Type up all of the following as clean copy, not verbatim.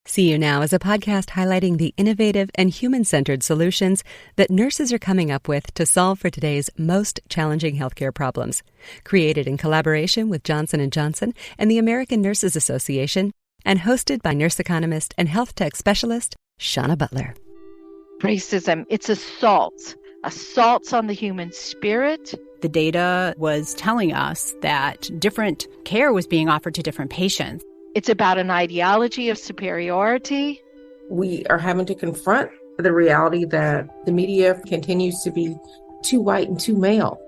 See You Now is a podcast highlighting the innovative and human-centered solutions that nurses are coming up with to solve for today's most challenging healthcare problems. Created in collaboration with Johnson & Johnson and the American Nurses Association, and hosted by nurse economist and health tech specialist Shawna Butler. Racism, it's assaults on the human spirit. The data was telling us that different care was being offered to different patients. It's about an ideology of superiority. We are having to confront the reality that the media continues to be too white and too male.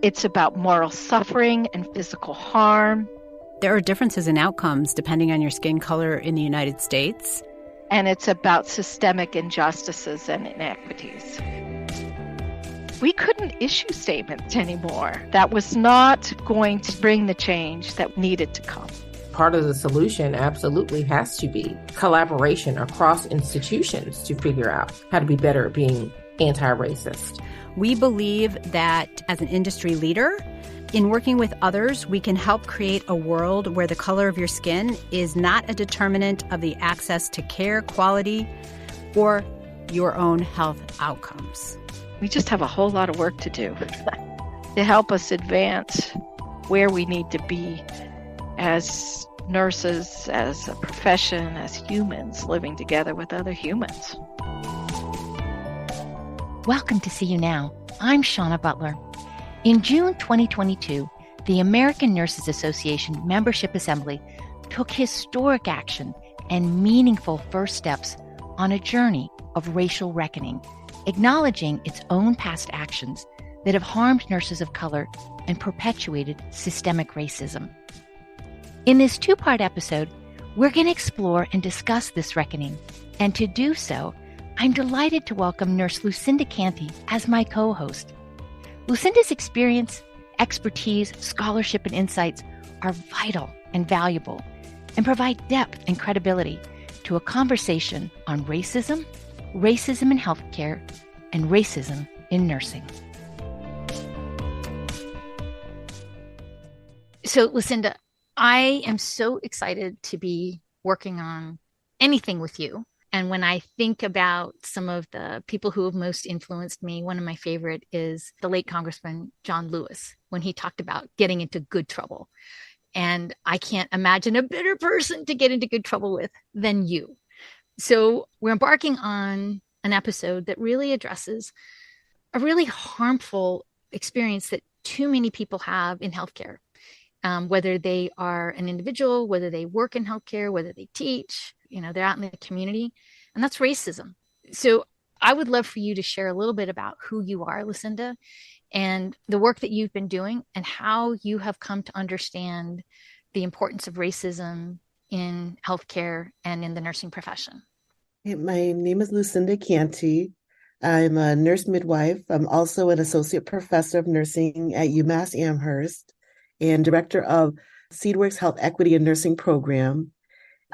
It's about moral suffering and physical harm. There are differences in outcomes depending on your skin color in the United States. And it's about systemic injustices and inequities. We couldn't issue statements anymore. That was not going to bring the change that needed to come. Part of the solution absolutely has to be collaboration across institutions to figure out how to be better at being anti-racist. We believe that as an industry leader, in working with others, we can help create a world where the color of your skin is not a determinant of the access to care quality or your own health outcomes. We just have a whole lot of work to do to help us advance where we need to be as nurses, as a profession, as humans living together with other humans. Welcome to See You Now. I'm Shawna Butler. In June 2022, the American Nurses Association Membership Assembly took historic action and meaningful first steps on a journey of racial reckoning, acknowledging its own past actions that have harmed nurses of color and perpetuated systemic racism. In this two-part episode, we're going to explore and discuss this reckoning. And to do so, I'm delighted to welcome Nurse Lucinda Canty as my co-host. Lucinda's experience, expertise, scholarship, and insights are vital and valuable and provide depth and credibility to a conversation on racism, racism in healthcare, and racism in nursing. So, Lucinda, I am so excited to be working on anything with you. And when I think about some of the people who have most influenced me, one of my favorite is the late Congressman John Lewis, when he talked about getting into good trouble. And I can't imagine a better person to get into good trouble with than you. So we're embarking on an episode that really addresses a really harmful experience that too many people have in healthcare. Whether they are an individual, whether they work in healthcare, whether they teach, they're out in the community, and that's racism. So I would love for you to share a little bit about who you are, Lucinda, and the work that you've been doing and how you have come to understand the importance of racism in healthcare and in the nursing profession. My name is Lucinda Canty. I'm a nurse midwife. I'm also an associate professor of nursing at UMass Amherst and director of Seedworks Health Equity and Nursing Program.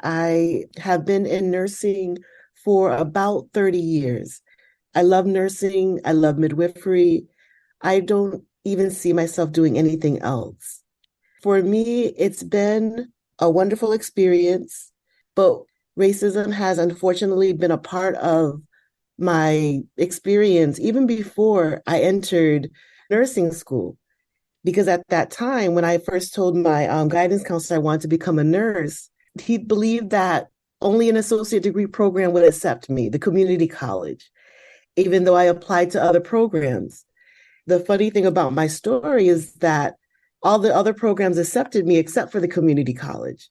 I have been in nursing for about 30 years. I love nursing. I love midwifery. I don't even see myself doing anything else. For me, it's been a wonderful experience, but racism has unfortunately been a part of my experience even before I entered nursing school. Because at that time, when I first told my guidance counselor I wanted to become a nurse, he believed that only an associate degree program would accept me, the community college, even though I applied to other programs. The funny thing about my story is that all the other programs accepted me except for the community college.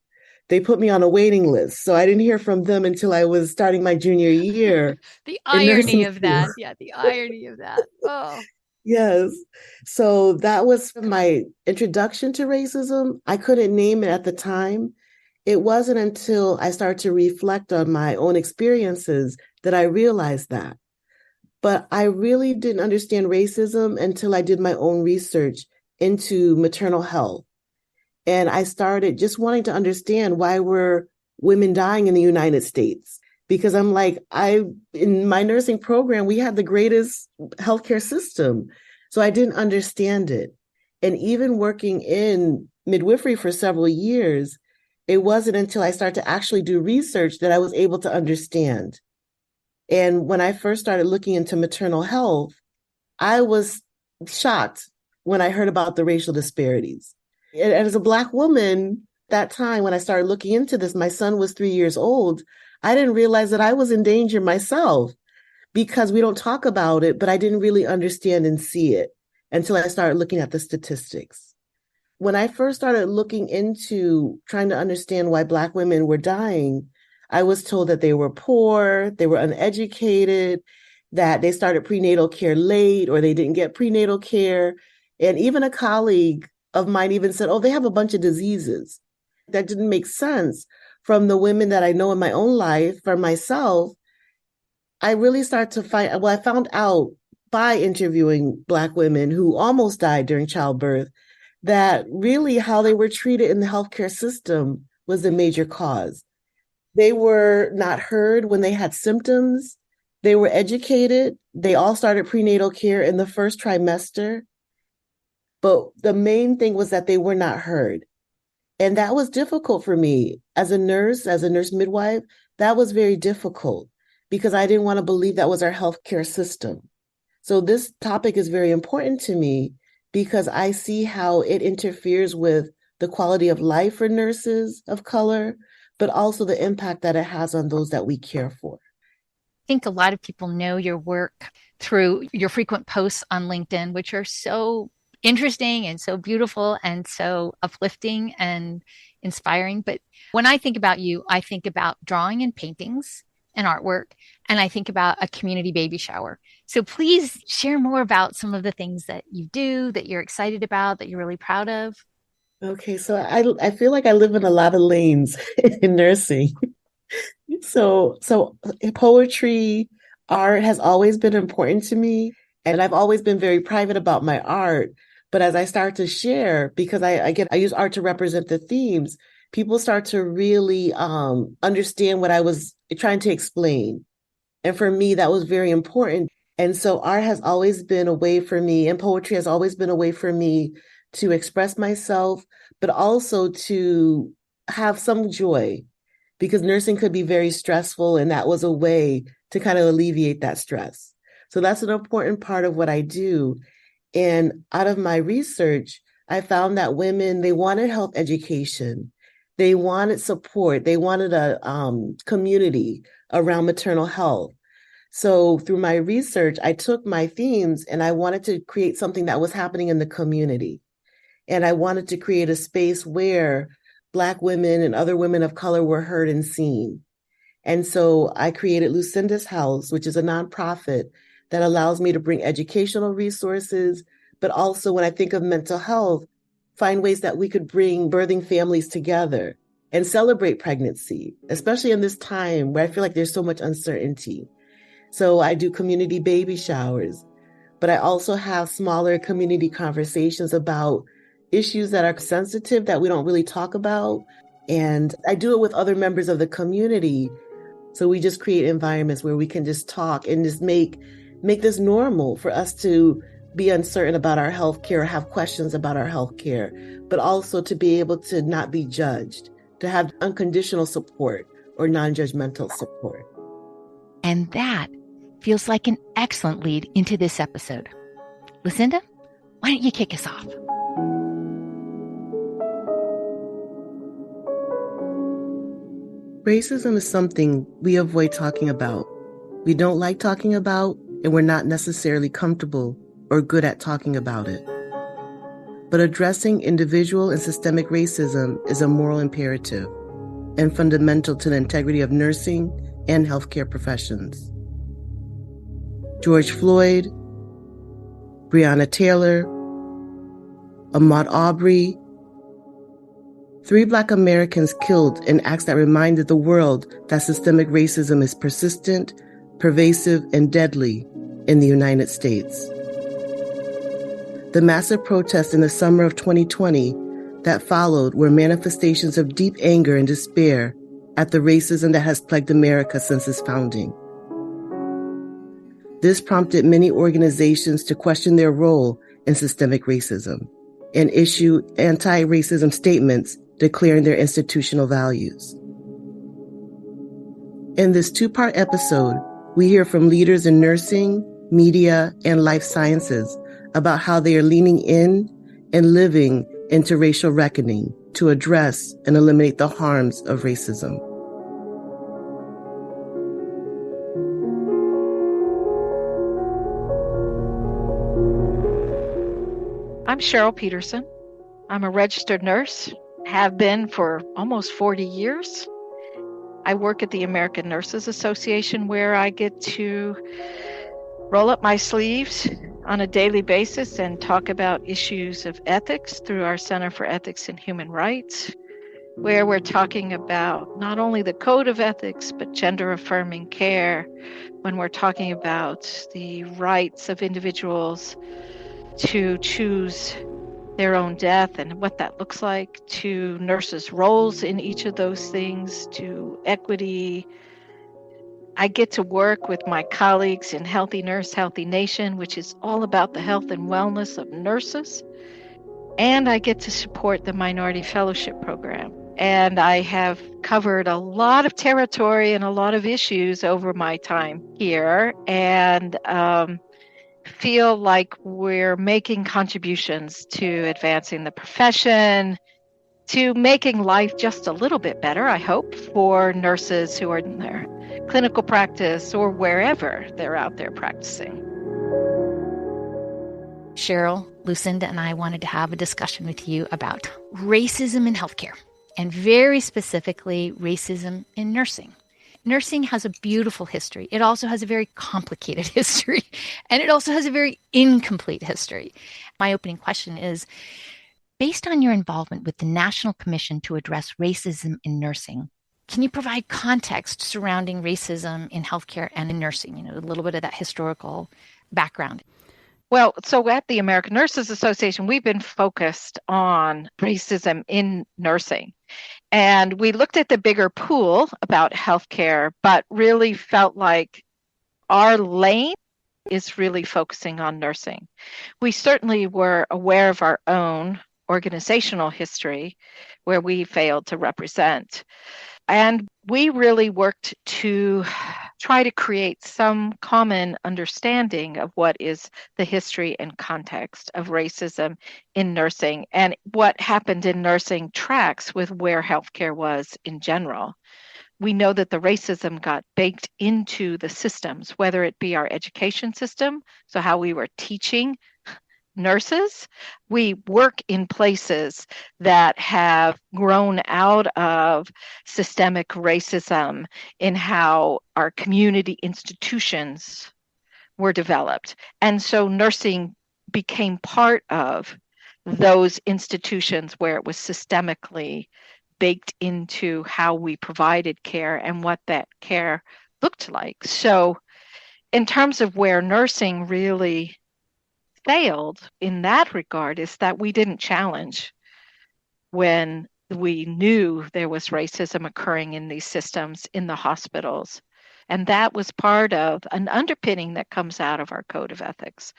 They put me on a waiting list, so I didn't hear from them until I was starting my junior year. The irony of that. Yeah, the irony of that. Oh. Yes. So that was my introduction to racism. I couldn't name it at the time. It wasn't until I started to reflect on my own experiences that I realized that. But I really didn't understand racism until I did my own research into maternal health. And I started just wanting to understand why were women dying in the United States. Because I'm like, in my nursing program, we had the greatest healthcare system. So I didn't understand it. And even working in midwifery for several years, it wasn't until I started to actually do research that I was able to understand. And when I first started looking into maternal health, I was shocked when I heard about the racial disparities. And as a Black woman, that time when I started looking into this, my son was 3 years old. I didn't realize that I was in danger myself because we don't talk about it, but I didn't really understand and see it until I started looking at the statistics. When I first started looking into trying to understand why Black women were dying, I was told that they were poor, they were uneducated, that they started prenatal care late or they didn't get prenatal care. And even a colleague of mine even said, oh, they have a bunch of diseases. That didn't make sense from the women that I know in my own life. For myself, I really started to find, well, I found out by interviewing Black women who almost died during childbirth, that really how they were treated in the healthcare system was the major cause. They were not heard when they had symptoms. They were educated. They all started prenatal care in the first trimester. But the main thing was that they were not heard. And that was difficult for me as a nurse midwife. That was very difficult because I didn't want to believe that was our healthcare system. So this topic is very important to me because I see how it interferes with the quality of life for nurses of color, but also the impact that it has on those that we care for. I think a lot of people know your work through your frequent posts on LinkedIn, which are so interesting and so beautiful and so uplifting and inspiring. But when I think about you, I think about drawing and paintings and artwork, and I think about a community baby shower. So please share more about some of the things that you do, that you're excited about, that you're really proud of. Okay, so I feel like I live in a lot of lanes in nursing. So poetry, art has always been important to me. And I've always been very private about my art. But as I start to share, because I use art to represent the themes, people start to really understand what I was trying to explain. And for me, that was very important. And so art has always been a way for me, and poetry has always been a way for me to express myself, but also to have some joy, because nursing could be very stressful. And that was a way to kind of alleviate that stress. So that's an important part of what I do. And out of my research, I found that women, they wanted health education. They wanted support. They wanted a community around maternal health. So through my research, I took my themes and I wanted to create something that was happening in the community. And I wanted to create a space where Black women and other women of color were heard and seen. And so I created Lucinda's House, which is a nonprofit that allows me to bring educational resources, but also when I think of mental health, find ways that we could bring birthing families together and celebrate pregnancy, especially in this time where I feel like there's so much uncertainty. So I do community baby showers, but I also have smaller community conversations about issues that are sensitive that we don't really talk about. And I do it with other members of the community. So we just create environments where we can just talk and just make this normal for us to be uncertain about our healthcare, have questions about our healthcare, but also to be able to not be judged, to have unconditional support or non-judgmental support. And that feels like an excellent lead into this episode. Lucinda, why don't you kick us off? Racism is something we avoid talking about. We don't like talking about, and we're not necessarily comfortable or good at talking about it. But addressing individual and systemic racism is a moral imperative and fundamental to the integrity of nursing and healthcare professions. George Floyd, Breonna Taylor, Ahmaud Arbery, 3 Black Americans killed in acts that reminded the world that systemic racism is persistent, pervasive, and deadly in the United States. The massive protests in the summer of 2020 that followed were manifestations of deep anger and despair at the racism that has plagued America since its founding. This prompted many organizations to question their role in systemic racism and issue anti-racism statements declaring their institutional values. In this two-part episode, we hear from leaders in nursing, media, and life sciences about how they are leaning in and living into racial reckoning to address and eliminate the harms of racism. I'm Cheryl Peterson. I'm a registered nurse, have been for almost 40 years. I work at the American Nurses Association, where I get to roll up my sleeves on a daily basis and talk about issues of ethics through our Center for Ethics and Human Rights, where we're talking about not only the code of ethics, but gender-affirming care, when we're talking about the rights of individuals to choose their own death and what that looks like, to nurses' roles in each of those things, to equity. I get to work with my colleagues in Healthy Nurse, Healthy Nation, which is all about the health and wellness of nurses. And I get to support the Minority Fellowship Program. And I have covered a lot of territory and a lot of issues over my time here, and feel like we're making contributions to advancing the profession, to making life just a little bit better, I hope, for nurses who are in their clinical practice or wherever they're out there practicing. Cheryl, Lucinda, and I wanted to have a discussion with you about racism in healthcare, and very specifically, racism in nursing. Nursing has a beautiful history. It also has a very complicated history, and it also has a very incomplete history. My opening question is, based on your involvement with the National Commission to Address Racism in Nursing, can you provide context surrounding racism in healthcare and in nursing, a little bit of that historical background? Well, so at the American Nurses Association, we've been focused on racism in nursing. And we looked at the bigger pool about healthcare, but really felt like our lane is really focusing on nursing. We certainly were aware of our own organizational history where we failed to represent. And we really worked to try to create some common understanding of what is the history and context of racism in nursing, and what happened in nursing tracks with where healthcare was in general. We know that the racism got baked into the systems, whether it be our education system, so how we were teaching nurses. We work in places that have grown out of systemic racism in how our community institutions were developed. And so nursing became part of those institutions where it was systemically baked into how we provided care and what that care looked like. So in terms of where nursing really failed in that regard is that we didn't challenge when we knew there was racism occurring in these systems, in the hospitals. And that was part of an underpinning that comes out of our code of ethics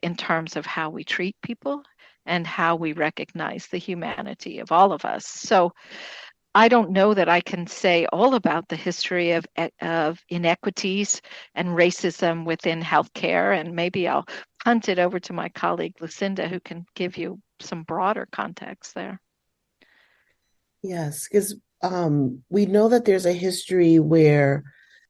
in terms of how we treat people and how we recognize the humanity of all of us. So I don't know that I can say all about the history of inequities and racism within healthcare, and maybe I'll punt it over to my colleague Lucinda, who can give you some broader context there. Yes, because we know that there's a history where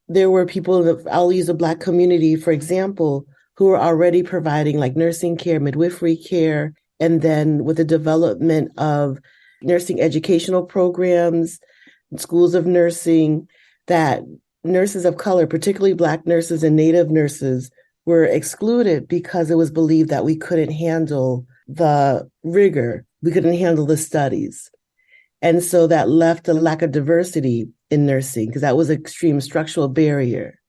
there were people, I'll use the Black community, for example, who were already providing like nursing care, midwifery care, and then with the development of nursing educational programs, schools of nursing, that nurses of color, particularly Black nurses and Native nurses, were excluded because it was believed that we couldn't handle the rigor, we couldn't handle the studies. And so that left a lack of diversity in nursing because that was an extreme structural barrier.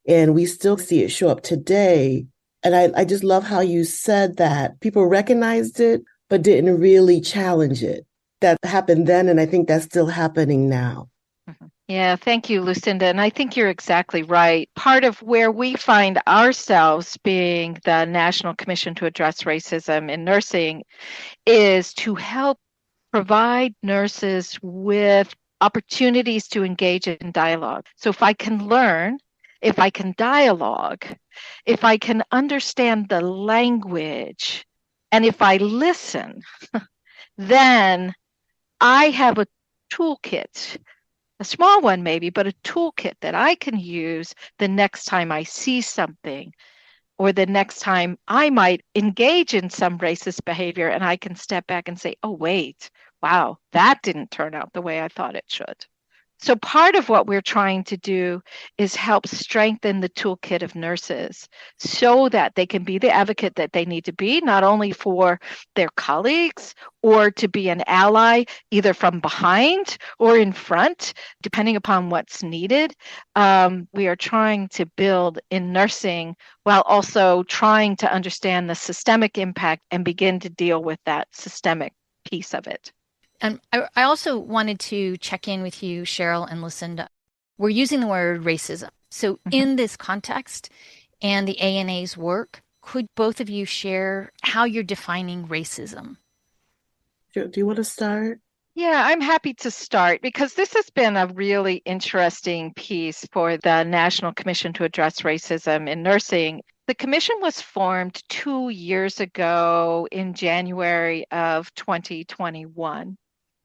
And we still see it show up today. And I just love how you said that people recognized it, but didn't really challenge it. That happened then, and I think that's still happening now. Yeah, thank you, Lucinda. And I think you're exactly right. Part of where we find ourselves being the National Commission to Address Racism in Nursing is to help provide nurses with opportunities to engage in dialogue. So if I can learn, if I can dialogue, if I can understand the language, and if I listen, then I have a toolkit, a small one maybe, but a toolkit that I can use the next time I see something, or the next time I might engage in some racist behavior, and I can step back and say, oh, wait, wow, that didn't turn out the way I thought it should. So part of what we're trying to do is help strengthen the toolkit of nurses so that they can be the advocate that they need to be, not only for their colleagues or to be an ally, either from behind or in front, depending upon what's needed. We are trying to build in nursing while also trying to understand the systemic impact and begin to deal with that systemic piece of it. And I also wanted to check in with you, Cheryl and Lucinda. We're using the word racism. So in this context and the ANA's work, could both of you share how you're defining racism? Do you want to start? Yeah, I'm happy to start because this has been a really interesting piece for the National Commission to Address Racism in Nursing. The commission was formed 2 years ago in January of 2021.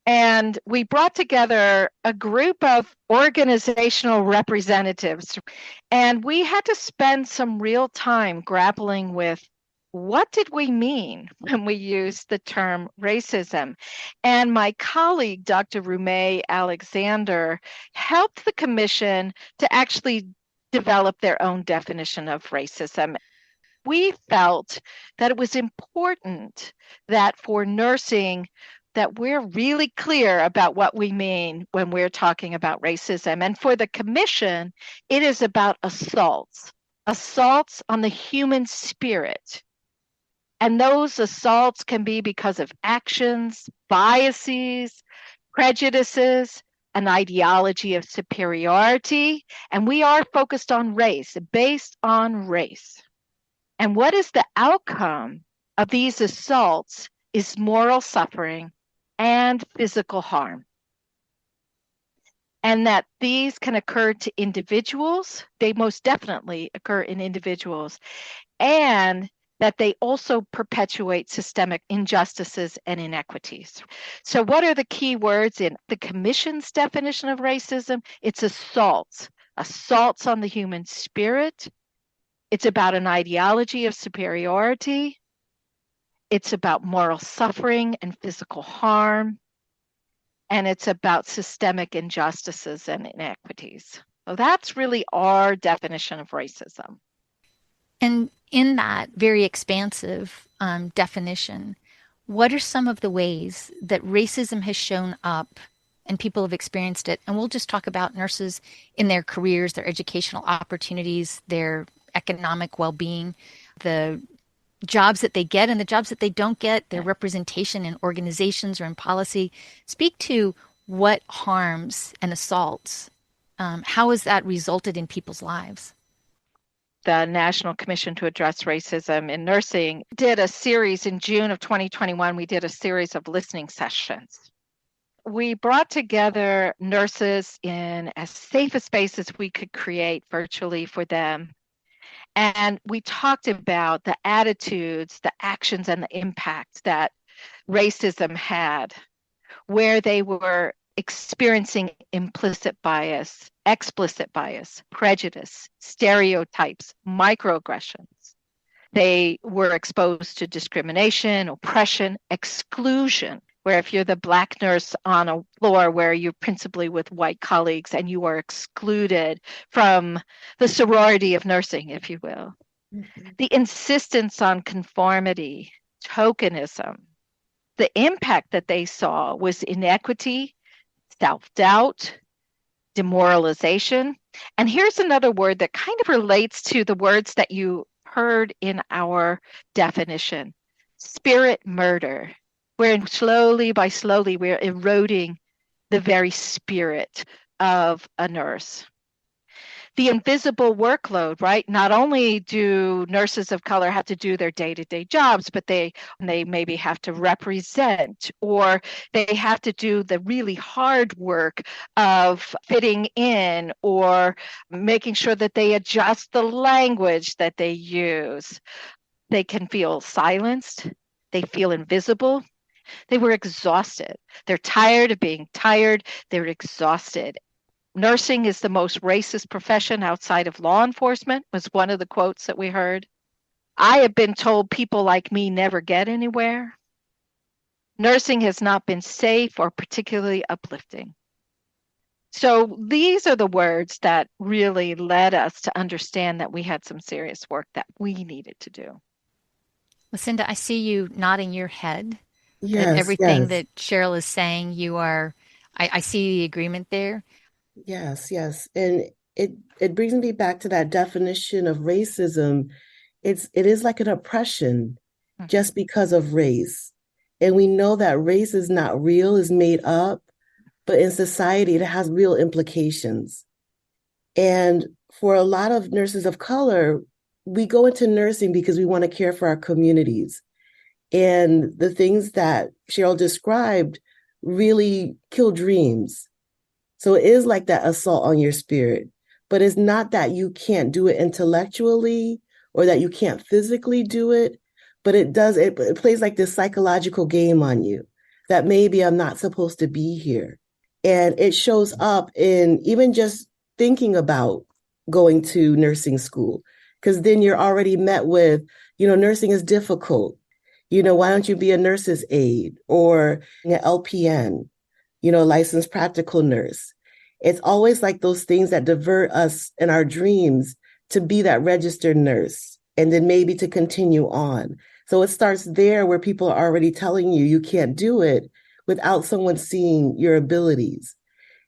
And we brought together a group of organizational representatives, and we had to spend some real time grappling with what did we mean when we used the term racism. And my colleague, Dr. Rumeh Alexander, helped the commission to actually develop their own definition of racism. We felt that it was important that for nursing, that we're really clear about what we mean when we're talking about racism. And for the commission, it is about assaults on the human spirit. And those assaults can be because of actions, biases, prejudices, an ideology of superiority. And we are focused on race, based on race. And what is the outcome of these assaults is moral suffering and physical harm. And that these can occur to individuals, they most definitely occur in individuals, and that they also perpetuate systemic injustices and inequities. So what are the key words in the commission's definition of racism? It's assaults on the human spirit. It's about an ideology of superiority. It's about moral suffering and physical harm. And it's about systemic injustices and inequities. So that's really our definition of racism. And in that very expansive definition, what are some of the ways that racism has shown up and people have experienced it? And we'll just talk about nurses in their careers, their educational opportunities, their economic well-being, the jobs that they get and the jobs that they don't get, their representation in organizations or in policy. Speak to what harms and assaults, how has that resulted in people's lives? The National Commission to Address Racism in Nursing did a series in June of 2021. We did a series of listening sessions. We brought together nurses in as safe a space as we could create virtually for them. And we talked about the attitudes, the actions, and the impacts that racism had, where they were experiencing implicit bias, explicit bias, prejudice, stereotypes, microaggressions. They were exposed to discrimination, oppression, exclusion, where if you're the Black nurse on a floor where you're principally with white colleagues and you are excluded from the sorority of nursing, if you will. Mm-hmm. The insistence on conformity, tokenism. The impact that they saw was inequity, self-doubt, demoralization. And here's another word that kind of relates to the words that you heard in our definition, spirit murder. Where slowly, we're eroding the very spirit of a nurse. the invisible workload, right? Not only do nurses of color have to do their day-to-day jobs, but they maybe have to represent, or they have to do the really hard work of fitting in or making sure that they adjust the language that they use. They can feel silenced. They feel invisible. They were exhausted. They're tired of being tired. They're exhausted. Nursing is the most racist profession outside of law enforcement, was one of the quotes that we heard. I have been told people like me never get anywhere. Nursing has not been safe or particularly uplifting. So these are the words that really led us to understand that we had some serious work that we needed to do. Lucinda, I see you nodding your head. Yes, That everything yes. that Cheryl is saying, I see the agreement there. Yes, yes. And it brings me back to that definition of racism. It is like an oppression just because of race. And we know that race is not real, is made up, but in society it has real implications. And for a lot of nurses of color, we go into nursing because we want to care for our communities. And the things that Cheryl described really kill dreams. So it is like that assault on your spirit, but it's not that you can't do it intellectually or that you can't physically do it, but it plays like this psychological game on you that maybe I'm not supposed to be here. And it shows up in even just thinking about going to nursing school, because then you're already met with, nursing is difficult. Why don't you be a nurse's aide or an LPN, licensed practical nurse? It's always like those things that divert us in our dreams to be that registered nurse and then maybe to continue on. So it starts there where people are already telling you can't do it without someone seeing your abilities.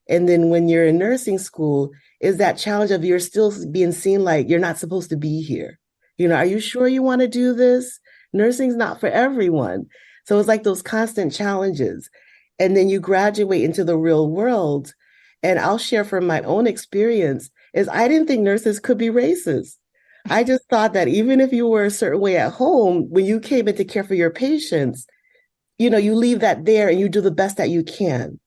And then when you're in nursing school, is that challenge of you're still being seen like you're not supposed to be here. Are you sure you want to do this? Nursing's not for everyone. So it's like those constant challenges. And then you graduate into the real world. And I'll share from my own experience is I didn't think nurses could be racist. I just thought that even if you were a certain way at home, when you came in to care for your patients, you leave that there and you do the best that you can.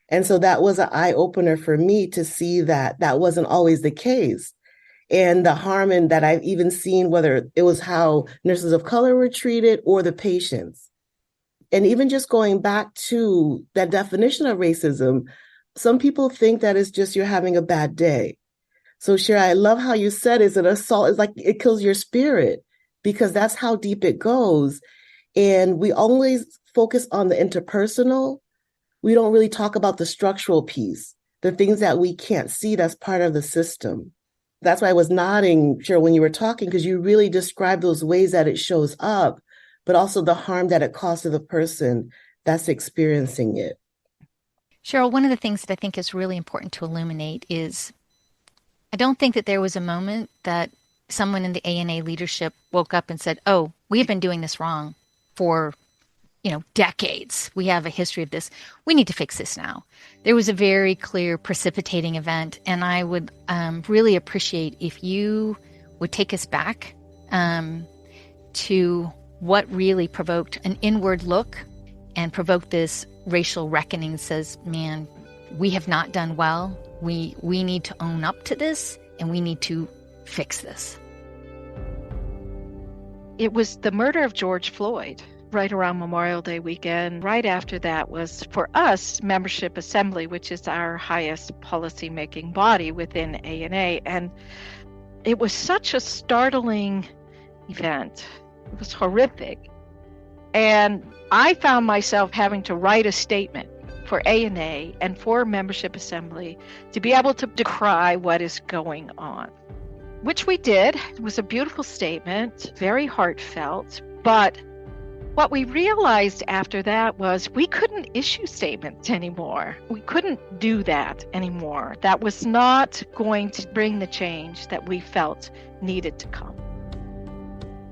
And so that was an eye opener for me to see that that wasn't always the case. And the harm in that I've even seen, whether it was how nurses of color were treated or the patients. And even just going back to that definition of racism, some people think that it's just you're having a bad day. So Cheryl, I love how you said it's an assault. It's like it kills your spirit because that's how deep it goes. And we always focus on the interpersonal. We don't really talk about the structural piece, the things that we can't see that's part of the system. That's why I was nodding, Cheryl, when you were talking, because you really described those ways that it shows up, but also the harm that it causes to the person that's experiencing it. Cheryl, one of the things that I think is really important to illuminate is I don't think that there was a moment that someone in the ANA leadership woke up and said, oh, we've been doing this wrong for decades. We have a history of this. We need to fix this now. There was a very clear precipitating event, and I would really appreciate if you would take us back to what really provoked an inward look and provoked this racial reckoning. Says, man, we have not done well. We need to own up to this, and we need to fix this. It was the murder of George Floyd. Right around Memorial Day weekend. Right after that was, for us, Membership Assembly, which is our highest policy-making body within ANA. And it was such a startling event. It was horrific. And I found myself having to write a statement for ANA and for Membership Assembly to be able to decry what is going on, which we did. It was a beautiful statement, very heartfelt, but what we realized after that was we couldn't issue statements anymore. We couldn't do that anymore. That was not going to bring the change that we felt needed to come.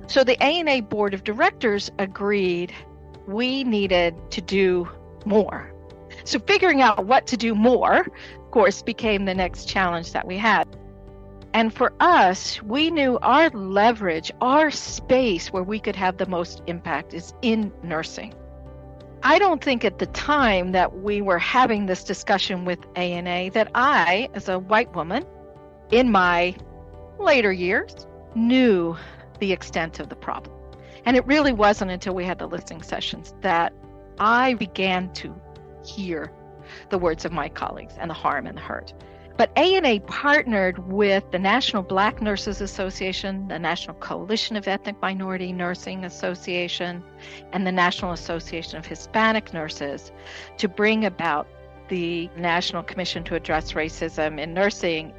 So the ANA Board of Directors agreed we needed to do more. So figuring out what to do more, of course, became the next challenge that we had. And for us, we knew our leverage, our space where we could have the most impact is in nursing. I don't think at the time that we were having this discussion with ANA that I, as a white woman in my later years, knew the extent of the problem. And it really wasn't until we had the listening sessions that I began to hear the words of my colleagues and the harm and the hurt. But ANA partnered with the National Black Nurses Association, the National Coalition of Ethnic Minority Nursing Association, and the National Association of Hispanic Nurses to bring about the National Commission to Address Racism in Nursing.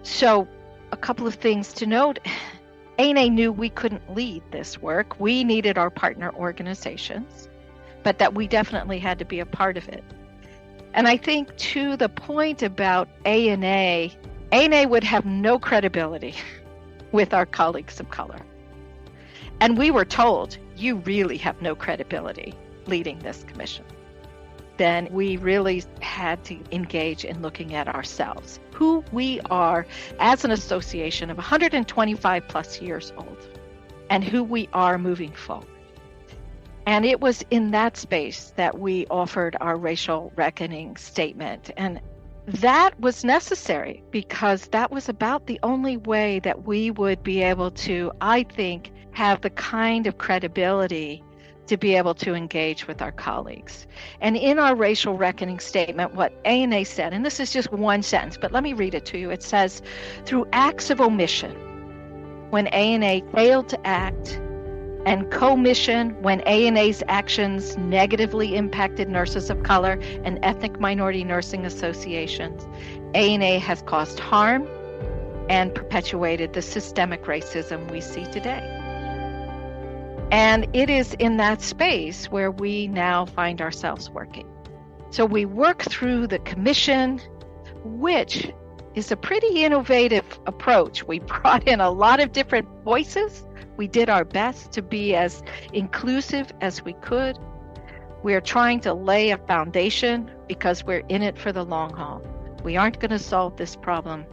So a couple of things to note. ANA knew we couldn't lead this work. We needed our partner organizations, but that we definitely had to be a part of it. And I think to the point about ANA would have no credibility with our colleagues of color. And we were told, you really have no credibility leading this commission. Then we really had to engage in looking at ourselves, who we are as an association of 125 plus years old, and who we are moving forward. And it was in that space that we offered our racial reckoning statement. And that was necessary because that was about the only way that we would be able to, I think, have the kind of credibility to be able to engage with our colleagues. And in our racial reckoning statement, what ANA said, and this is just one sentence, but let me read it to you. It says, through acts of omission, when ANA failed to act, and commission when ANA's actions negatively impacted nurses of color and ethnic minority nursing associations, ANA has caused harm and perpetuated the systemic racism we see today. And it is in that space where we now find ourselves working. So we work through the commission, which is a pretty innovative approach. We brought in a lot of different voices. We did our best to be as inclusive as we could. We're trying to lay a foundation because we're in it for the long haul. We aren't going to solve this problem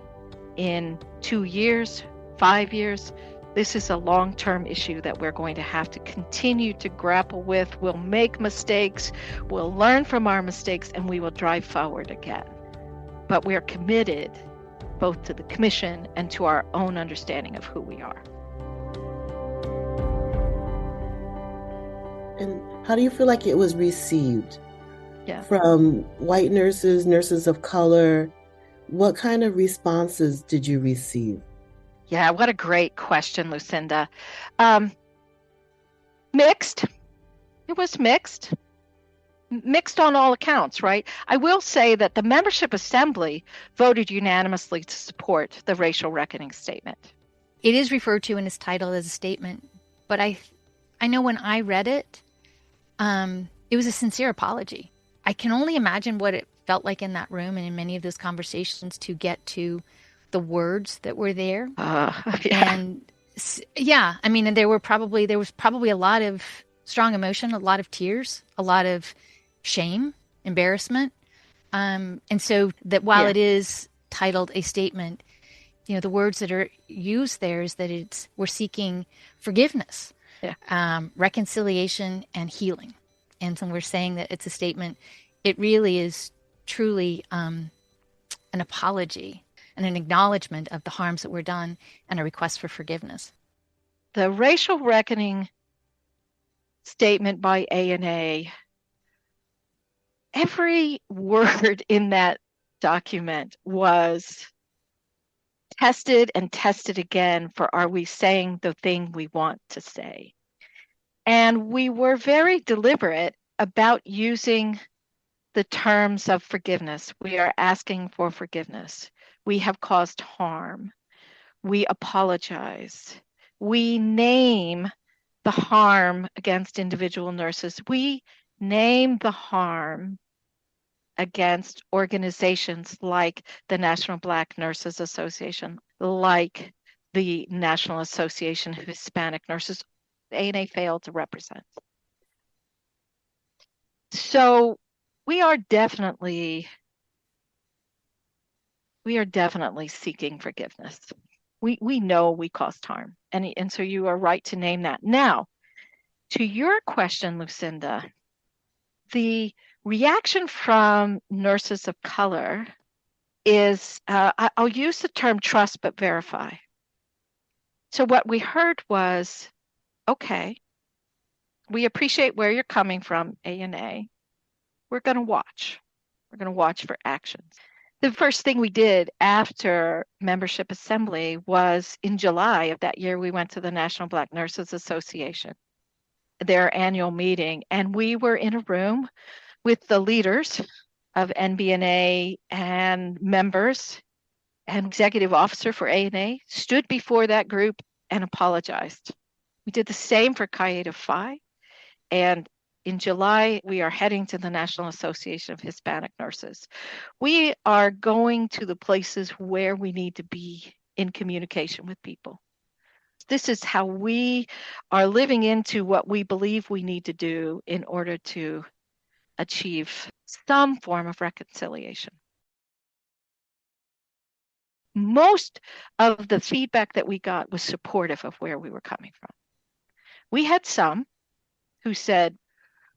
in 2 years, 5 years. This is a long-term issue that we're going to have to continue to grapple with. We'll make mistakes, we'll learn from our mistakes, and we will drive forward again. But we're committed both to the commission and to our own understanding of who we are. And how do you feel like it was received from white nurses, nurses of color? What kind of responses did you receive? Yeah, what a great question, Lucinda. Mixed. It was mixed. Mixed on all accounts, right? I will say that the membership assembly voted unanimously to support the racial reckoning statement. It is referred to in its title as a statement, but I know when I read it, it was a sincere apology. I can only imagine what it felt like in that room and in many of those conversations to get to the words that were there. And I mean, and there was probably a lot of strong emotion, a lot of tears, a lot of shame, embarrassment. And so that while it is titled a statement, the words that are used there is that we're seeking forgiveness, reconciliation, and healing. And so we're saying that it's a statement. It really is truly an apology and an acknowledgement of the harms that were done and a request for forgiveness. The racial reckoning statement by ANA, every word in that document was tested and tested again for, are we saying the thing we want to say? And we were very deliberate about using the terms of forgiveness. We are asking for forgiveness. We have caused harm. We apologize. We name the harm against individual nurses. We name the harm against organizations like the National Black Nurses Association, like the National Association of Hispanic Nurses. ANA failed to represent. So we are definitely seeking forgiveness. We know we caused harm. And so you are right to name that. Now, to your question, Lucinda, the reaction from nurses of color is, I'll use the term trust but verify. So what we heard was, okay, we appreciate where you're coming from, ANA. We're going to watch. We're going to watch for actions. The first thing we did after membership assembly was in July of that year, we went to the National Black Nurses Association, their annual meeting, and we were in a room with the leaders of NBNA and members, and executive officer for ANA stood before that group and apologized. We did the same for Chi Eta Phi, and in July, we are heading to the National Association of Hispanic Nurses. We are going to the places where we need to be in communication with people. This is how we are living into what we believe we need to do in order to achieve some form of reconciliation. Most of the feedback that we got was supportive of where we were coming from. We had some who said,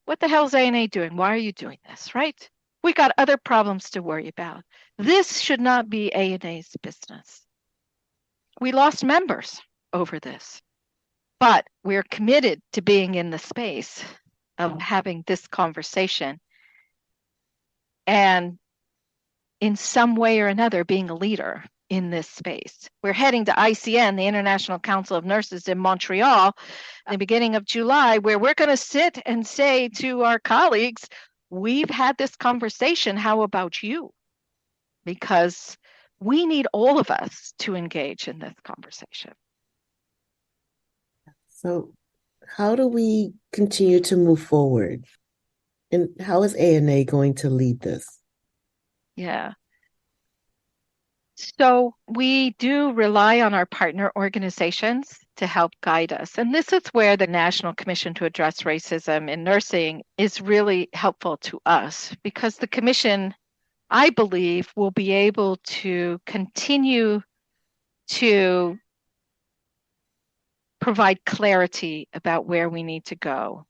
what the hell is ANA doing? Why are you doing this, right? We got other problems to worry about. This should not be ANA's business. We lost members over this, but we're committed to being in the space of having this conversation and in some way or another being a leader in this space. We're heading to ICN, the International Council of Nurses in Montreal, at the beginning of July, where we're going to sit and say to our colleagues, we've had this conversation, how about you? Because we need all of us to engage in this conversation. So how do we continue to move forward? And how is ANA going to lead this? Yeah. So we do rely on our partner organizations to help guide us. And this is where the National Commission to Address Racism in Nursing is really helpful to us, because the commission, I believe, will be able to continue to provide clarity about where we need to go.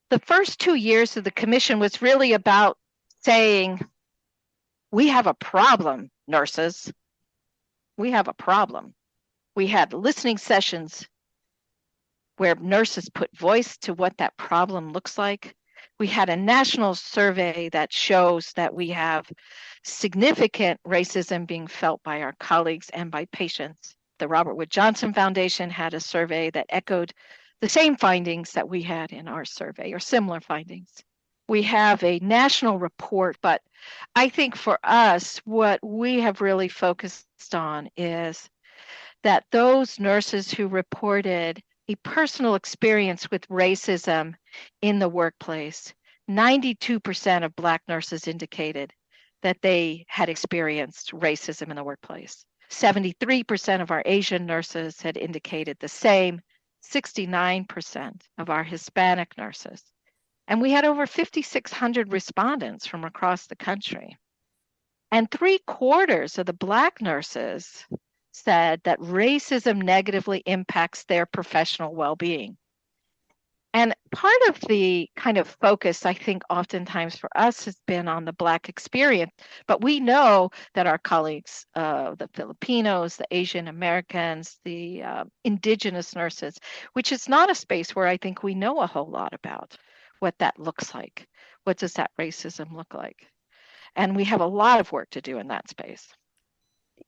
The first 2 years of the commission was really about saying, we have a problem, nurses. We have a problem. We had listening sessions where nurses put voice to what that problem looks like. We had a national survey that shows that we have significant racism being felt by our colleagues and by patients. The Robert Wood Johnson Foundation had a survey that echoed the same findings that we had in our survey, or similar findings. We have a national report, but I think for us, what we have really focused on is that those nurses who reported a personal experience with racism in the workplace, 92% of Black nurses indicated that they had experienced racism in the workplace. 73% of our Asian nurses had indicated the same, 69% of our Hispanic nurses. And we had over 5,600 respondents from across the country. And 3/4 of the Black nurses said that racism negatively impacts their professional well-being. And part of the kind of focus, I think, oftentimes for us has been on the Black experience, but we know that our colleagues, the Filipinos, the Asian Americans, the indigenous nurses, which is not a space where I think we know a whole lot about what that looks like. What does that racism look like? And we have a lot of work to do in that space.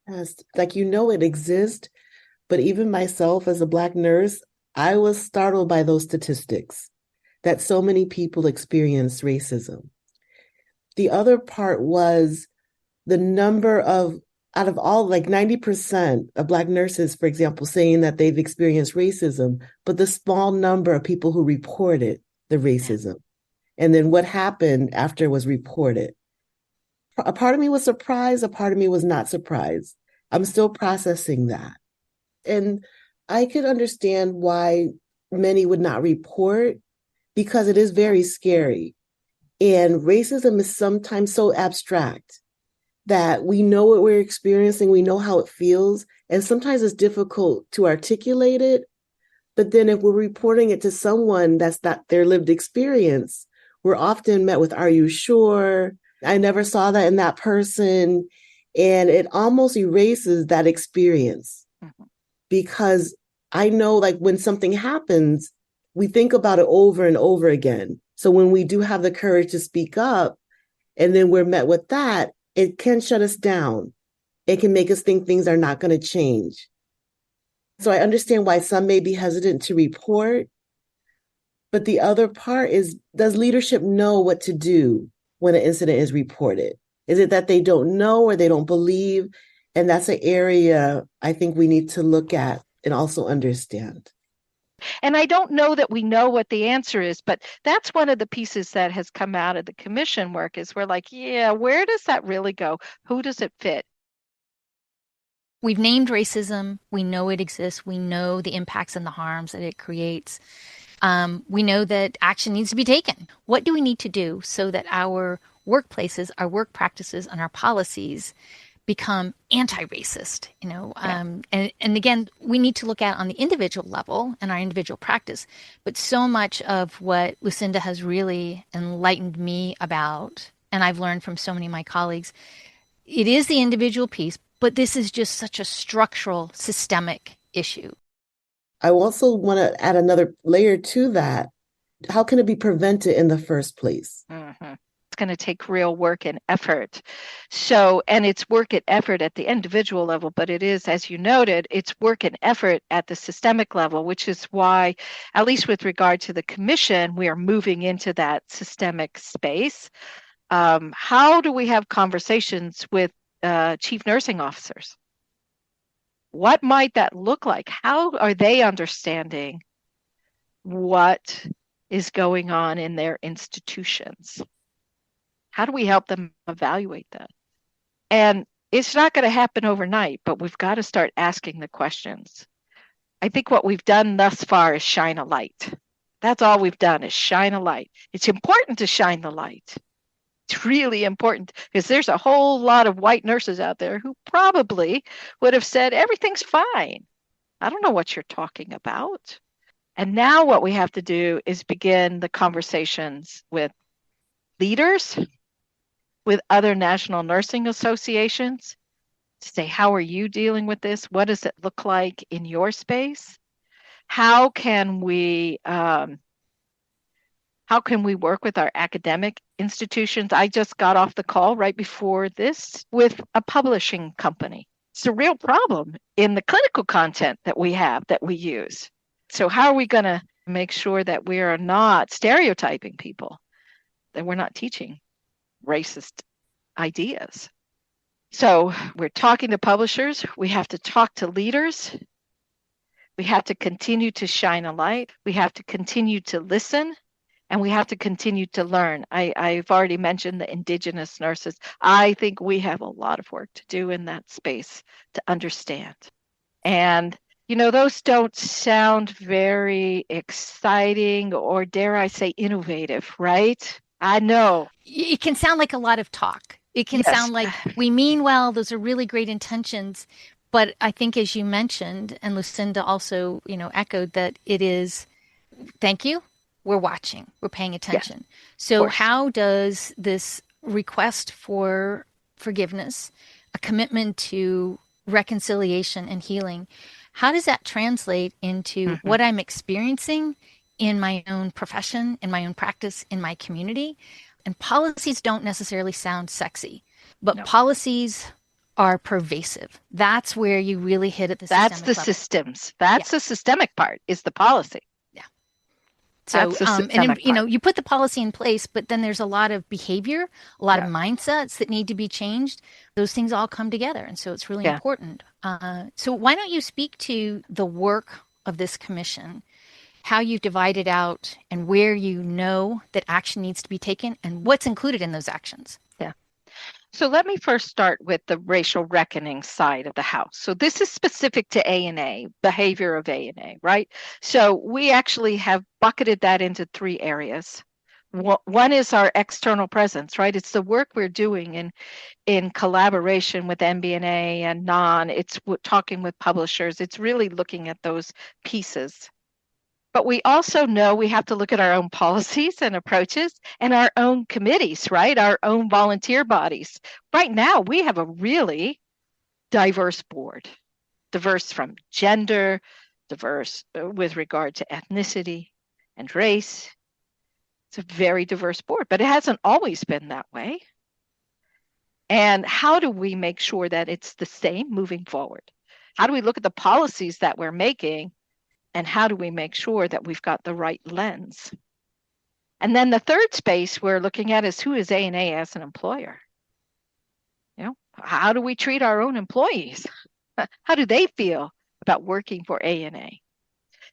Yes, like it exists, but even myself as a Black nurse, I was startled by those statistics that so many people experience racism. The other part was the number of, out of all, like 90% of Black nurses, for example, saying that they've experienced racism, but the small number of people who reported the racism. And then what happened after it was reported. A part of me was surprised, a part of me was not surprised. I'm still processing that. And I could understand why many would not report, because it is very scary. And racism is sometimes so abstract that we know what we're experiencing, we know how it feels, and sometimes it's difficult to articulate it. But then if we're reporting it to someone that's not their lived experience, we're often met with, "Are you sure? I never saw that in that person." And it almost erases that experience. Mm-hmm. Because I know, like, when something happens, we think about it over and over again. So when we do have the courage to speak up and then we're met with that, it can shut us down. It can make us think things are not going to change. So I understand why some may be hesitant to report. But the other part is, does leadership know what to do when an incident is reported? Is it that they don't know or they don't believe? And that's an area I think we need to look at and also understand. And I don't know that we know what the answer is, but that's one of the pieces that has come out of the commission work is we're like, yeah, where does that really go? Who does it fit? We've named racism. We know it exists. We know the impacts and the harms that it creates. We know that action needs to be taken. What do we need to do so that our workplaces, our work practices, and our policies become anti-racist? And again, we need to look at on the individual level and our individual practice. But so much of what Lucinda has really enlightened me about, and I've learned from so many of my colleagues, it is the individual piece, but this is just such a structural, systemic issue. I also want to add another layer to that. How can it be prevented in the first place? Mm-hmm. It's going to take real work and effort. So, and it's work and effort at the individual level, but it is, as you noted, it's work and effort at the systemic level, which is why, at least with regard to the commission, we are moving into that systemic space. How do we have conversations with chief nursing officers? What might that look like? How are they understanding what is going on in their institutions? How do we help them evaluate that? And it's not going to happen overnight, but we've got to start asking the questions. I think what we've done thus far is shine a light. That's all we've done is shine a light. It's important to shine the light. It's really important because there's a whole lot of white nurses out there who probably would have said, everything's fine. I don't know what you're talking about. And now what we have to do is begin the conversations with leaders, with other national nursing associations, to say, how are you dealing with this? What does it look like in your space? How can we work with our academic institutions? I just got off the call right before this with a publishing company. It's a real problem in the clinical content that we have, that we use. So how are we going to make sure that we are not stereotyping people, that we're not teaching racist ideas? So we're talking to publishers. We have to talk to leaders. We have to continue to shine a light. We have to continue to listen. And we have to continue to learn. I've already mentioned the indigenous nurses. I think we have a lot of work to do in that space to understand. And, those don't sound very exciting or, dare I say, innovative, right? I know. It can sound like a lot of talk. It can sound like we mean well. Those are really great intentions. But I think, as you mentioned, and Lucinda also, echoed, that it is, thank you. We're watching, we're paying attention. Yeah, so how does this request for forgiveness, a commitment to reconciliation and healing, how does that translate into what I'm experiencing in my own profession, in my own practice, in my community? And policies don't necessarily sound sexy, but policies are pervasive. That's where you really hit at the systemic level. That's the systems. That's the systemic part, is the policy. So, you put the policy in place, but then there's a lot of behavior, a lot of mindsets that need to be changed. Those things all come together. And so it's really important. So why don't you speak to the work of this commission, how you've divided out and where you know that action needs to be taken and what's included in those actions? Yeah. So let me first start with the racial reckoning side of the house. So this is specific to A&A, behavior of A&A, right? So we actually have bucketed that into 3 areas. One is our external presence, right? It's the work we're doing in collaboration with MBNA and NON. It's talking with publishers. It's really looking at those pieces. But we also know we have to look at our own policies and approaches and our own committees, right? Our own volunteer bodies. Right now, we have a really diverse board, diverse from gender, diverse with regard to ethnicity and race. It's a very diverse board, but it hasn't always been that way. And how do we make sure that it's the same moving forward? How do we look at the policies that we're making, and how do we make sure that we've got the right lens? And then the third space we're looking at is, who is ANA as an employer? How do we treat our own employees? How do they feel about working for ANA?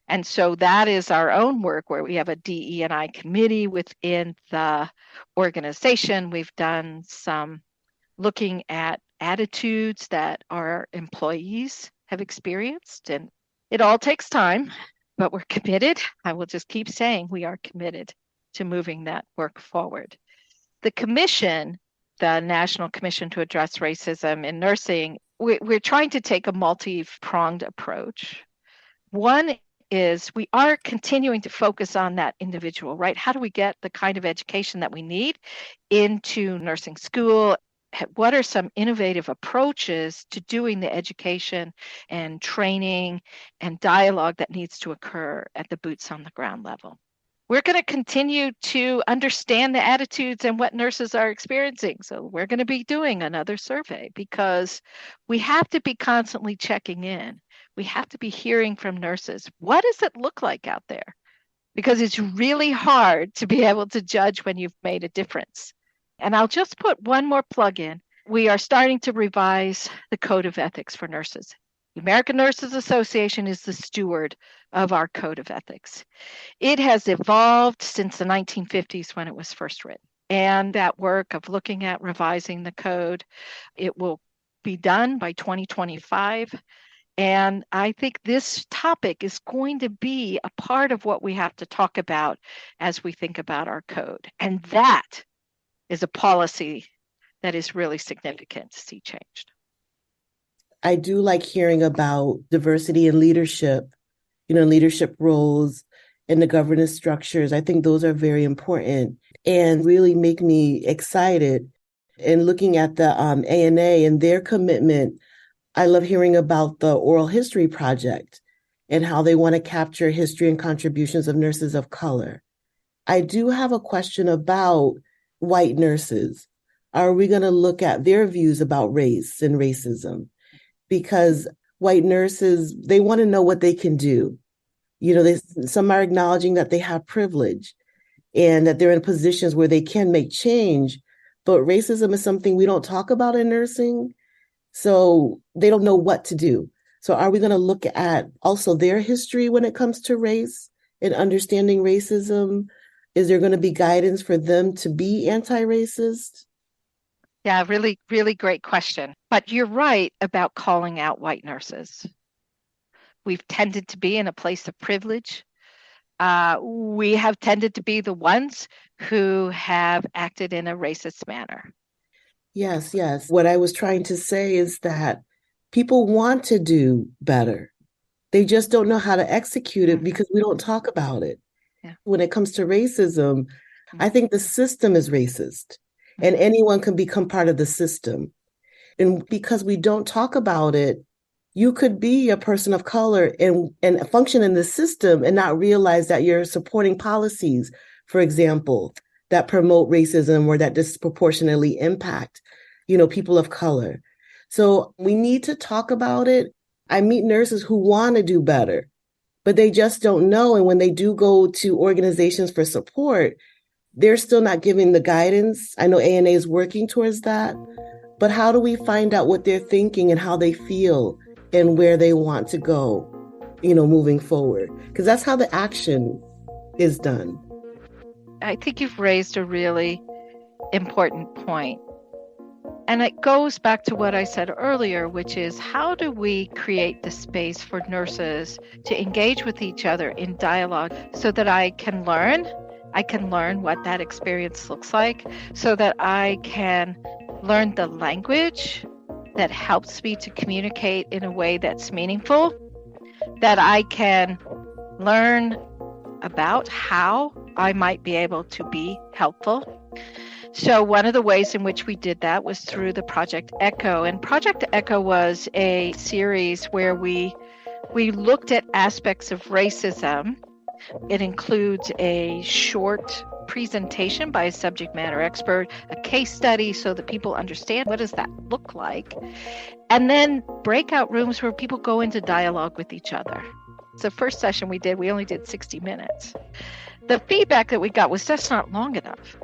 And so that is our own work, where we have a DE&I committee within the organization. We've done some looking at attitudes that our employees have experienced, and it all takes time, but we're committed. I will just keep saying we are committed to moving that work forward. The commission, the National Commission to Address Racism in Nursing, we're trying to take a multi-pronged approach. One is we are continuing to focus on that individual, right? How do we get the kind of education that we need into nursing school? What are some innovative approaches to doing the education and training and dialogue that needs to occur at the boots on the ground level? We're going to continue to understand the attitudes and what nurses are experiencing. So we're going to be doing another survey, because we have to be constantly checking in. We have to be hearing from nurses. What does it look like out there? Because it's really hard to be able to judge when you've made a difference. And I'll just put one more plug in. We are starting to revise the Code of Ethics for nurses. The American Nurses Association is the steward of our Code of Ethics. It has evolved since the 1950s when it was first written. And that work of looking at revising the code, it will be done by 2025. And I think this topic is going to be a part of what we have to talk about as we think about our code. And that is a policy that is really significant to see changed. I do like hearing about diversity in leadership, leadership roles and the governance structures. I think those are very important and really make me excited. And looking at the ANA and their commitment, I love hearing about the Oral History Project and how they want to capture history and contributions of nurses of color. I do have a question about white nurses. Are we going to look at their views about race and racism? Because white nurses, they want to know what they can do. Some are acknowledging that they have privilege and that they're in positions where they can make change, but racism is something we don't talk about in nursing, so they don't know what to do. So are we going to look at also their history when it comes to race and understanding racism? Is there going to be guidance for them to be anti-racist? Yeah, really, really great question. But you're right about calling out white nurses. We've tended to be in a place of privilege. We have tended to be the ones who have acted in a racist manner. Yes. What I was trying to say is that people want to do better. They just don't know how to execute it because we don't talk about it. Yeah. When it comes to racism, I think the system is racist and anyone can become part of the system. And because we don't talk about it, you could be a person of color and function in the system and not realize that you're supporting policies, for example, that promote racism or that disproportionately impact, people of color. So we need to talk about it. I meet nurses who want to do better, but they just don't know. And when they do go to organizations for support, they're still not giving the guidance. I know ANA is working towards that, but how do we find out what they're thinking and how they feel and where they want to go, moving forward? Because that's how the action is done. I think you've raised a really important point. And it goes back to what I said earlier, which is how do we create the space for nurses to engage with each other in dialogue so that I can learn, I can learn what that experience looks like so that I can learn the language that helps me to communicate in a way that's meaningful, that I can learn about how I might be able to be helpful. So one of the ways in which we did that was through the Project Echo. And Project Echo was a series where we looked at aspects of racism. It includes a short presentation by a subject matter expert, a case study so that people understand what does that look like, and then breakout rooms where people go into dialogue with each other. The first session we only did 60 minutes. The feedback that we got was that's not long enough.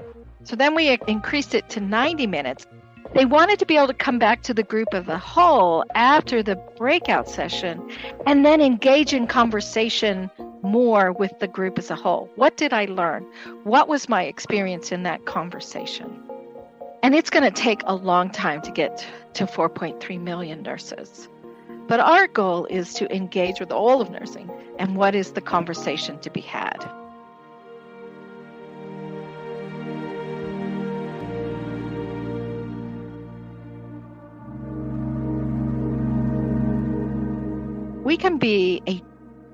So then we increased it to 90 minutes. They wanted to be able to come back to the group as a whole after the breakout session and then engage in conversation more with the group as a whole. What did I learn? What was my experience in that conversation? And it's going to take a long time to get to 4.3 million nurses. But our goal is to engage with all of nursing and what is the conversation to be had. We can be an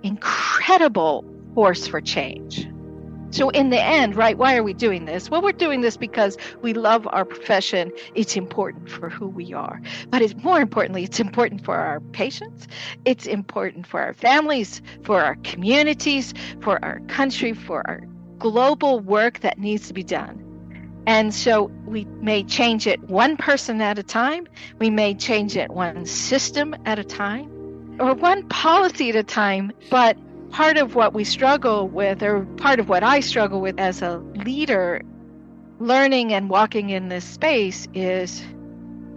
incredible force for change. So in the end, right, why are we doing this? Well, we're doing this because we love our profession. It's important for who we are. But more importantly, it's important for our patients. It's important for our families, for our communities, for our country, for our global work that needs to be done. And so we may change it one person at a time. We may change it one system at a time or one policy at a time. But part of what we struggle with, or part of what I struggle with as a leader, learning and walking in this space, is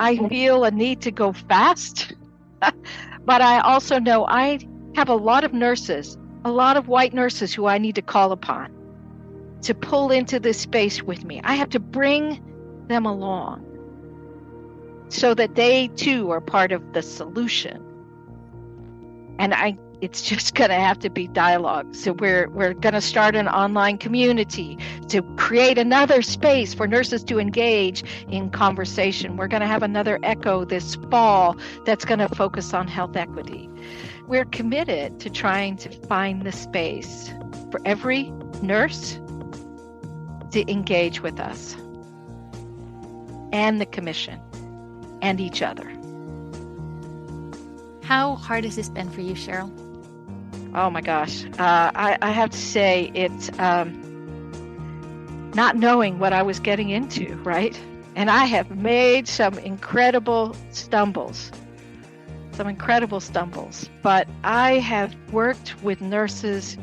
I feel a need to go fast. But I also know I have a lot of nurses, a lot of white nurses who I need to call upon to pull into this space with me. I have to bring them along so that they too are part of the solution. And it's just going to have to be dialogue. So we're going to start an online community to create another space for nurses to engage in conversation. We're going to have another Echo this fall that's going to focus on health equity. We're committed to trying to find the space for every nurse to engage with us and the commission and each other. How hard has this been for you, Cheryl? Oh my gosh. I have to say it's not knowing what I was getting into, right? And I have made some incredible stumbles. But I have worked with nurses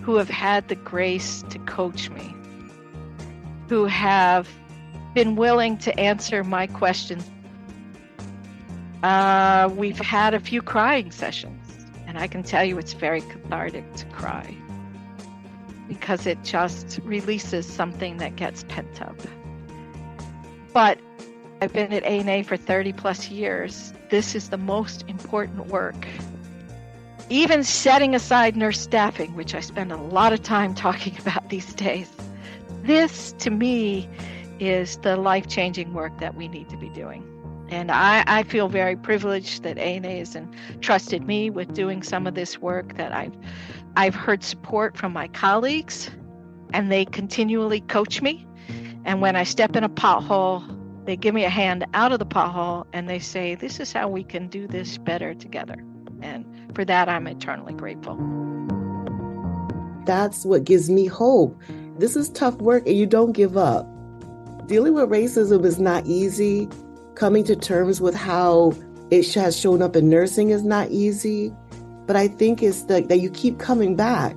who have had the grace to coach me, who have been willing to answer my questions. We've had a few crying sessions. And I can tell you it's very cathartic to cry because it just releases something that gets pent up. But I've been at ANA for 30 plus years. This is the most important work. Even setting aside nurse staffing, which I spend a lot of time talking about these days, this to me is the life-changing work that we need to be doing. And I feel very privileged that ANA has entrusted me with doing some of this work, that I've heard support from my colleagues, and they continually coach me. And when I step in a pothole, they give me a hand out of the pothole, and they say, this is how we can do this better together. And for that, I'm eternally grateful. That's what gives me hope. This is tough work, and you don't give up. Dealing with racism is not easy. Coming to terms with how it has shown up in nursing is not easy, but I think it's that you keep coming back.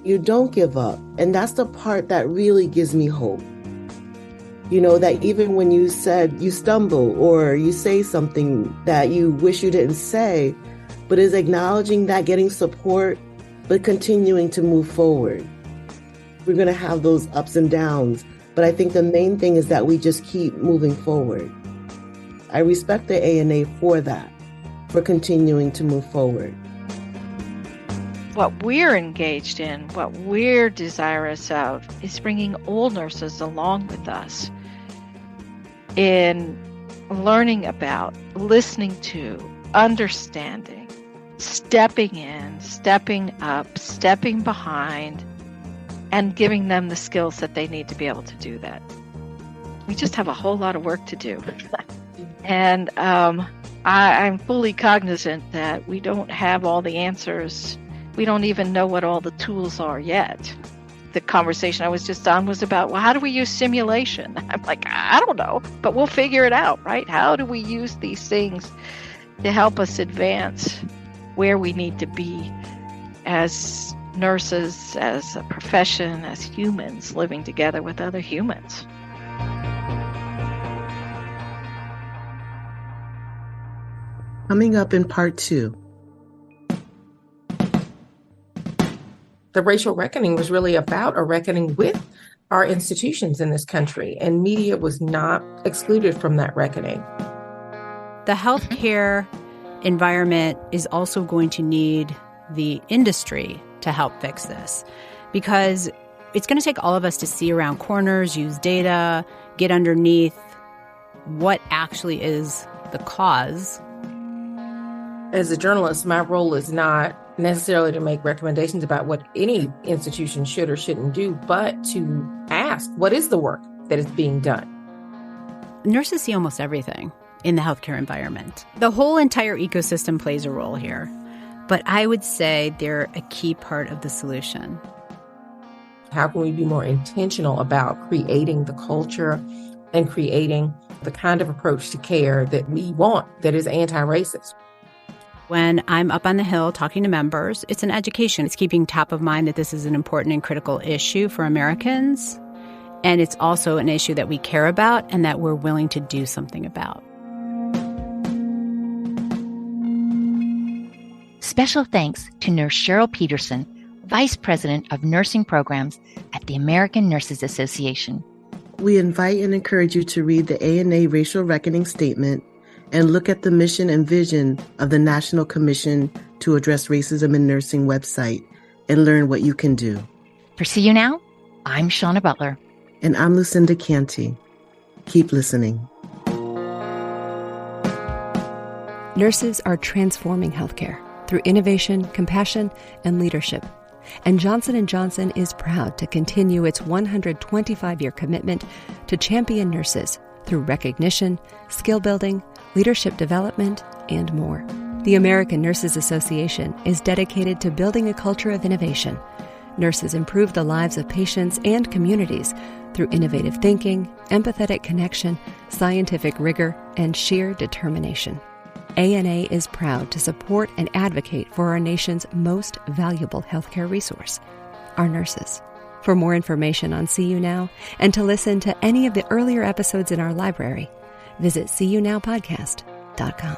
You don't give up. And that's the part that really gives me hope. You know, that even when you said you stumble or you say something that you wish you didn't say, but is acknowledging that, getting support, but continuing to move forward. We're going to have those ups and downs, but I think the main thing is that we just keep moving forward. I respect the ANA for that, for continuing to move forward. what we're engaged in, what we're desirous of, is bringing all nurses along with us in learning about, listening to, understanding, stepping in, stepping up, stepping behind, and giving them the skills that they need to be able to do that. We just have a whole lot of work to do. And I'm fully cognizant that we don't have all the answers. We don't even know what all the tools are yet. The conversation I was just on was about, well, how do we use simulation? I'm like, I don't know, but we'll figure it out, right? How do we use these things to help us advance where we need to be as nurses, as a profession, as humans living together with other humans? Coming up in part 2. The racial reckoning was really about a reckoning with our institutions in this country, and media was not excluded from that reckoning. The healthcare environment is also going to need the industry to help fix this, because it's going to take all of us to see around corners, use data, get underneath what actually is the cause. As a journalist, my role is not necessarily to make recommendations about what any institution should or shouldn't do, but to ask, what is the work that is being done? Nurses see almost everything in the healthcare environment. The whole entire ecosystem plays a role here, but I would say they're a key part of the solution. How can we be more intentional about creating the culture and creating the kind of approach to care that we want that is anti-racist? When I'm up on the Hill talking to members, it's an education. It's keeping top of mind that this is an important and critical issue for Americans. And it's also an issue that we care about and that we're willing to do something about. Special thanks to Nurse Cheryl Peterson, Vice President of Nursing Programs at the American Nurses Association. We invite and encourage you to read the ANA Racial Reckoning Statement and look at the mission and vision of the National Commission to Address Racism in Nursing website and learn what you can do. For See You Now, I'm Shawna Butler. And I'm Lucinda Canty. Keep listening. Nurses are transforming healthcare through innovation, compassion, and leadership. And Johnson & Johnson is proud to continue its 125-year commitment to champion nurses through recognition, skill building, leadership development, and more. The American Nurses Association is dedicated to building a culture of innovation. Nurses improve the lives of patients and communities through innovative thinking, empathetic connection, scientific rigor, and sheer determination. ANA is proud to support and advocate for our nation's most valuable healthcare resource, our nurses. For more information on See You Now and to listen to any of the earlier episodes in our library, visit seeyounowpodcast.com.